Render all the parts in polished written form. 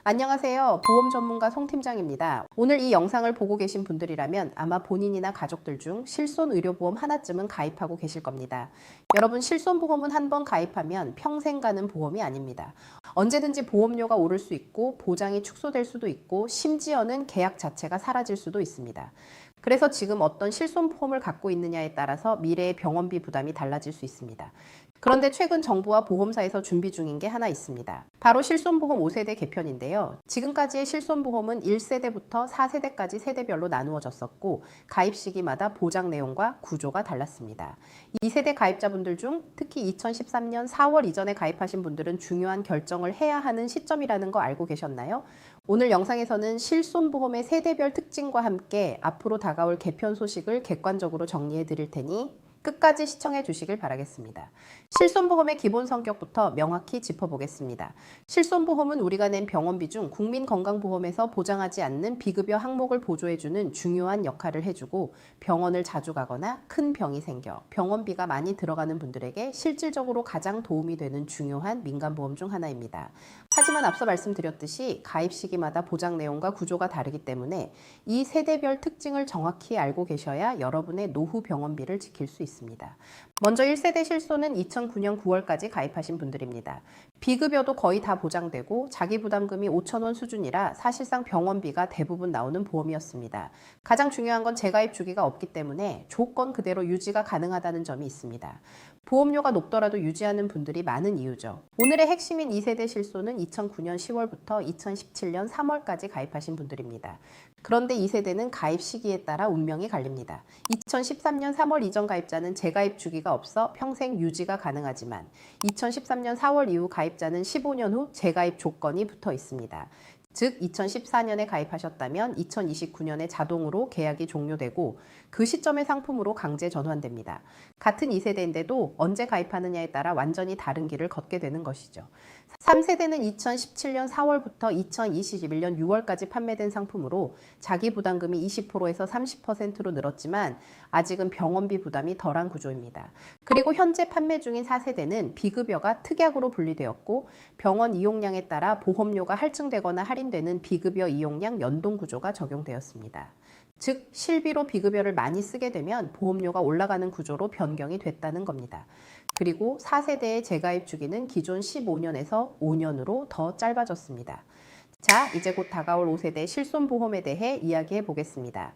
안녕하세요. 보험 전문가 송 팀장입니다. 오늘 이 영상을 보고 계신 분들이라면 아마 본인이나 가족들 중 실손의료보험 하나쯤은 가입하고 계실 겁니다. 여러분, 실손보험은 한번 가입하면 평생 가는 보험이 아닙니다. 언제든지 보험료가 오를 수 있고 보장이 축소될 수도 있고 심지어는 계약 자체가 사라질 수도 있습니다. 그래서 지금 어떤 실손보험을 갖고 있느냐에 따라서 미래의 병원비 부담이 달라질 수 있습니다. 그런데 최근 정부와 보험사에서 준비 중인 게 하나 있습니다. 바로 실손보험 5세대 개편인데요. 지금까지의 실손보험은 1세대부터 4세대까지 세대별로 나누어졌었고 가입 시기마다 보장 내용과 구조가 달랐습니다. 2세대 가입자분들 중 특히 2013년 4월 이전에 가입하신 분들은 중요한 결정을 해야 하는 시점이라는 거 알고 계셨나요? 오늘 영상에서는 실손보험의 세대별 특징과 함께 앞으로 다가올 개편 소식을 객관적으로 정리해 드릴 테니 끝까지 시청해 주시길 바라겠습니다. 실손보험의 기본 성격부터 명확히 짚어보겠습니다. 실손보험은 우리가 낸 병원비 중 국민건강보험에서 보장하지 않는 비급여 항목을 보조해주는 중요한 역할을 해주고 병원을 자주 가거나 큰 병이 생겨 병원비가 많이 들어가는 분들에게 실질적으로 가장 도움이 되는 중요한 민간보험 중 하나입니다. 하지만 앞서 말씀드렸듯이 가입 시기마다 보장 내용과 구조가 다르기 때문에 이 세대별 특징을 정확히 알고 계셔야 여러분의 노후 병원비를 지킬 수 있습니다. 먼저 1세대 실손은 2009년 9월까지 가입하신 분들입니다. 비급여도 거의 다 보장되고 자기부담금이 5,000원 수준이라 사실상 병원비가 대부분 나오는 보험이었습니다. 가장 중요한 건 재가입 주기가 없기 때문에 조건 그대로 유지가 가능하다는 점이 있습니다. 보험료가 높더라도 유지하는 분들이 많은 이유죠. 오늘의 핵심인 2세대 실손은 2009년 10월부터 2017년 3월까지 가입하신 분들입니다. 그런데 2세대는 가입 시기에 따라 운명이 갈립니다. 2013년 3월 이전 가입자는 재가입 주기가 없어 평생 유지가 가능하지만 2013년 4월 이후 가입자는 15년 후 재가입 조건이 붙어 있습니다. 즉 2014년에 가입하셨다면 2029년에 자동으로 계약이 종료되고 그 시점의 상품으로 강제 전환됩니다. 같은 2세대인데도 언제 가입하느냐에 따라 완전히 다른 길을 걷게 되는 것이죠. 3세대는 2017년 4월부터 2021년 6월까지 판매된 상품으로 자기 부담금이 20%에서 30%로 늘었지만 아직은 병원비 부담이 덜한 구조입니다. 그리고 현재 판매 중인 4세대는 비급여가 특약으로 분리되었고 병원 이용량에 따라 보험료가 할증되거나 할인되는 비급여 이용량 연동 구조가 적용되었습니다. 즉 실비로 비급여를 많이 쓰게 되면 보험료가 올라가는 구조로 변경이 됐다는 겁니다. 그리고 4세대의 재가입 주기는 기존 15년에서 5년으로 더 짧아졌습니다. 자, 이제 곧 다가올 5세대 실손보험에 대해 이야기해 보겠습니다.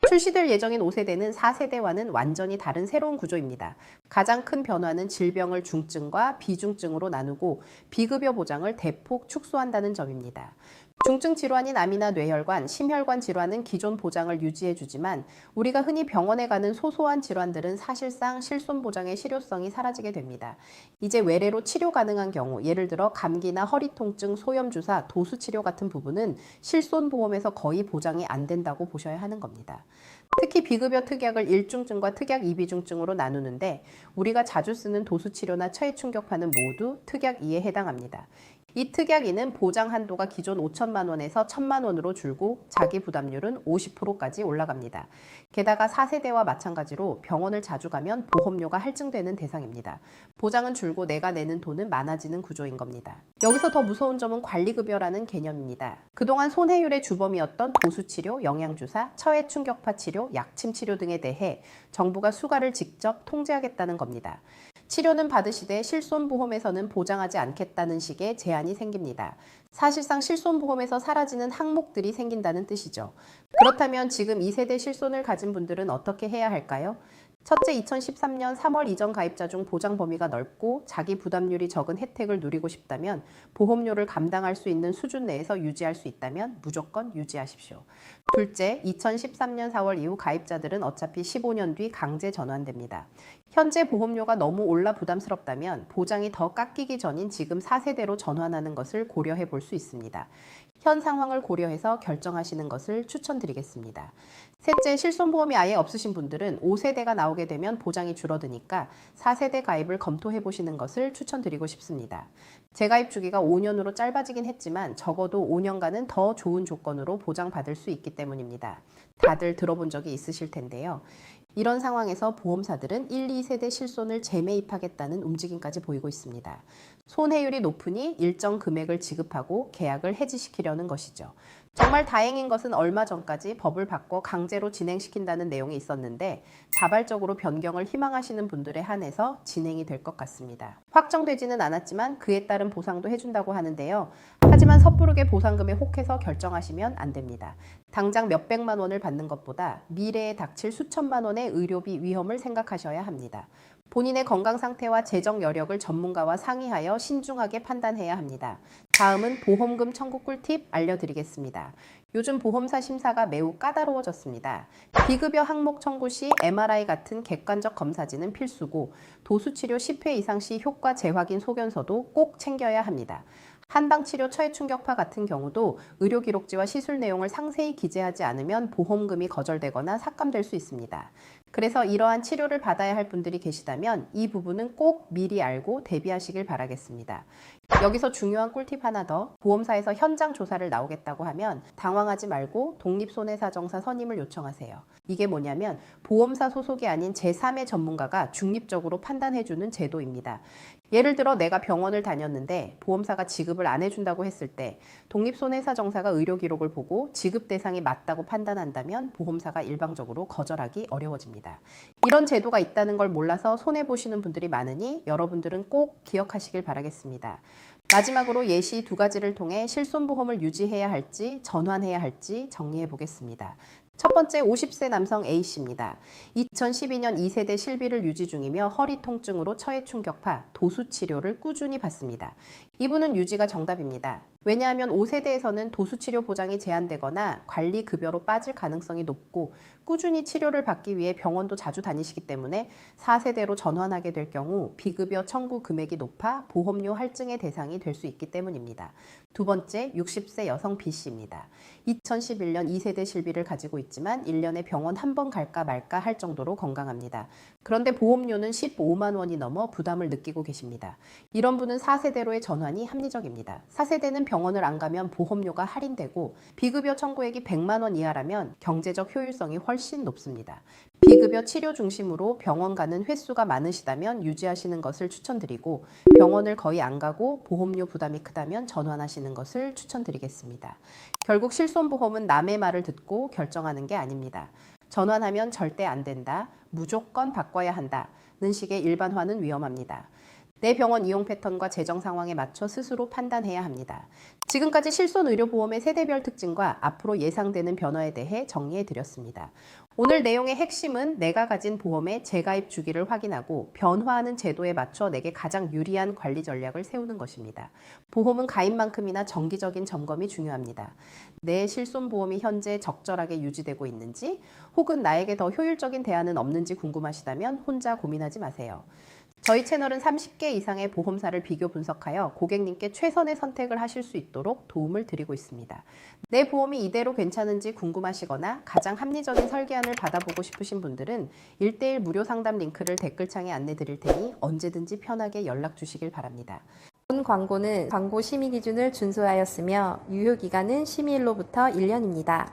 출시될 예정인 5세대는 4세대와는 완전히 다른 새로운 구조입니다. 가장 큰 변화는 질병을 중증과 비중증으로 나누고 비급여 보장을 대폭 축소한다는 점입니다. 중증 질환인 암이나 뇌혈관, 심혈관 질환은 기존 보장을 유지해주지만 우리가 흔히 병원에 가는 소소한 질환들은 사실상 실손 보장의 실효성이 사라지게 됩니다. 이제 외래로 치료 가능한 경우, 예를 들어 감기나 허리 통증, 소염 주사, 도수 치료 같은 부분은 실손 보험에서 거의 보장이 안 된다고 보셔야 하는 겁니다. 특히 비급여 특약을 1중증과 특약 2비중증으로 나누는데 우리가 자주 쓰는 도수 치료나 처해 충격파는 모두 특약 2에 해당합니다. 이 특약 2는 보장 한도가 기존 5천만 원에서 1,000만 원으로 줄고 자기 부담률은 50%까지 올라갑니다. 게다가 4세대와 마찬가지로 병원을 자주 가면 보험료가 할증되는 대상입니다. 보장은 줄고 내가 내는 돈은 많아지는 구조인 겁니다. 여기서 더 무서운 점은 관리급여라는 개념입니다. 그동안 손해율의 주범이었던 도수치료, 영양주사, 처해 충격파 치료, 약침 치료 등에 대해 정부가 수가를 직접 통제하겠다는 겁니다. 치료는 받으시되 실손보험에서는 보장하지 않겠다는 식의 제한이 생깁니다. 사실상 실손보험에서 사라지는 항목들이 생긴다는 뜻이죠. 그렇다면 지금 2세대 실손을 가진 분들은 어떻게 해야 할까요? 첫째, 2013년 3월 이전 가입자 중 보장 범위가 넓고 자기 부담률이 적은 혜택을 누리고 싶다면 보험료를 감당할 수 있는 수준 내에서 유지할 수 있다면 무조건 유지하십시오. 둘째, 2013년 4월 이후 가입자들은 어차피 15년 뒤 강제 전환됩니다. 현재 보험료가 너무 올라 부담스럽다면 보장이 더 깎이기 전인 지금 4세대로 전환하는 것을 고려해 볼 수 있습니다. 현 상황을 고려해서 결정하시는 것을 추천드리겠습니다. 셋째, 실손보험이 아예 없으신 분들은 5세대가 나오게 되면 보장이 줄어드니까 4세대 가입을 검토해 보시는 것을 추천드리고 싶습니다. 재가입 주기가 5년으로 짧아지긴 했지만 적어도 5년간은 더 좋은 조건으로 보장받을 수 있기 때문입니다. 다들 들어본 적이 있으실 텐데요. 이런 상황에서 보험사들은 1, 2세대 실손을 재매입하겠다는 움직임까지 보이고 있습니다. 손해율이 높으니 일정 금액을 지급하고 계약을 해지시키려는 것이죠. 정말 다행인 것은 얼마 전까지 법을 바꿔 강제로 진행시킨다는 내용이 있었는데 자발적으로 변경을 희망하시는 분들에 한해서 진행이 될 것 같습니다. 확정되지는 않았지만 그에 따른 보상도 해준다고 하는데요. 하지만 섣부르게 보상금에 혹해서 결정하시면 안 됩니다. 당장 몇백만 원을 받는 것보다 미래에 닥칠 수천만 원의 의료비 위험을 생각하셔야 합니다. 본인의 건강 상태와 재정 여력을 전문가와 상의하여 신중하게 판단해야 합니다. 다음은 보험금 청구 꿀팁 알려드리겠습니다. 요즘 보험사 심사가 매우 까다로워졌습니다. 비급여 항목 청구 시 MRI 같은 객관적 검사지는 필수고 도수치료 10회 이상 시 효과 재확인 소견서도 꼭 챙겨야 합니다. 한방치료 처해충격파 같은 경우도 의료기록지와 시술 내용을 상세히 기재하지 않으면 보험금이 거절되거나 삭감될 수 있습니다. 그래서 이러한 치료를 받아야 할 분들이 계시다면 이 부분은 꼭 미리 알고 대비하시길 바라겠습니다. 여기서 중요한 꿀팁 하나 더. 보험사에서 현장 조사를 나오겠다고 하면 당황하지 말고 독립손해사정사 선임을 요청하세요. 이게 뭐냐면 보험사 소속이 아닌 제3의 전문가가 중립적으로 판단해주는 제도입니다. 예를 들어 내가 병원을 다녔는데 보험사가 지급을 안 해준다고 했을 때 독립손해사정사가 의료기록을 보고 지급 대상이 맞다고 판단한다면 보험사가 일방적으로 거절하기 어려워집니다. 이런 제도가 있다는 걸 몰라서 손해보시는 분들이 많으니 여러분들은 꼭 기억하시길 바라겠습니다. 마지막으로 예시 두 가지를 통해 실손보험을 유지해야 할지 전환해야 할지 정리해 보겠습니다. 첫 번째 50세 남성 A씨입니다. 2012년 2세대 실비를 유지 중이며 허리 통증으로 처해충격파, 도수치료를 꾸준히 받습니다. 이분은 유지가 정답입니다. 왜냐하면 5세대에서는 도수치료 보장이 제한되거나 관리급여로 빠질 가능성이 높고 꾸준히 치료를 받기 위해 병원도 자주 다니시기 때문에 4세대로 전환하게 될 경우 비급여 청구 금액이 높아 보험료 할증의 대상이 될 수 있기 때문입니다. 두 번째 60세 여성 B씨입니다. 2011년 2세대 실비를 가지고 있지만 1년에 병원 한 번 갈까 말까 할 정도로 건강합니다. 그런데 보험료는 15만 원이 넘어 부담을 느끼고 계십니다. 이런 분은 4세대로의 전환이 합리적입니다. 4세대는 병원을 안 가면 보험료가 할인되고 비급여 청구액이 100만 원 이하라면 경제적 효율성이 훨씬 높습니다. 비급여 치료 중심으로 병원 가는 횟수가 많으시다면 유지하시는 것을 추천드리고 병원을 거의 안 가고 보험료 부담이 크다면 전환하시는 것을 추천드리겠습니다. 결국 실손보험은 남의 말을 듣고 결정하는 게 아닙니다. 전환하면 절대 안 된다, 무조건 바꿔야 한다는 식의 일반화는 위험합니다. 내 병원 이용 패턴과 재정 상황에 맞춰 스스로 판단해야 합니다. 지금까지 실손의료보험의 세대별 특징과 앞으로 예상되는 변화에 대해 정리해 드렸습니다. 오늘 내용의 핵심은 내가 가진 보험의 재가입 주기를 확인하고 변화하는 제도에 맞춰 내게 가장 유리한 관리 전략을 세우는 것입니다. 보험은 가입만큼이나 정기적인 점검이 중요합니다. 내 실손보험이 현재 적절하게 유지되고 있는지 혹은 나에게 더 효율적인 대안은 없는지 궁금하시다면 혼자 고민하지 마세요. 저희 채널은 30개 이상의 보험사를 비교 분석하여 고객님께 최선의 선택을 하실 수 있도록 도움을 드리고 있습니다. 내 보험이 이대로 괜찮은지 궁금하시거나 가장 합리적인 설계안을 받아보고 싶으신 분들은 1:1 무료 상담 링크를 댓글창에 안내 드릴 테니 언제든지 편하게 연락 주시길 바랍니다. 본 광고는 광고 심의 기준을 준수하였으며 유효기간은 심의일로부터 1년입니다.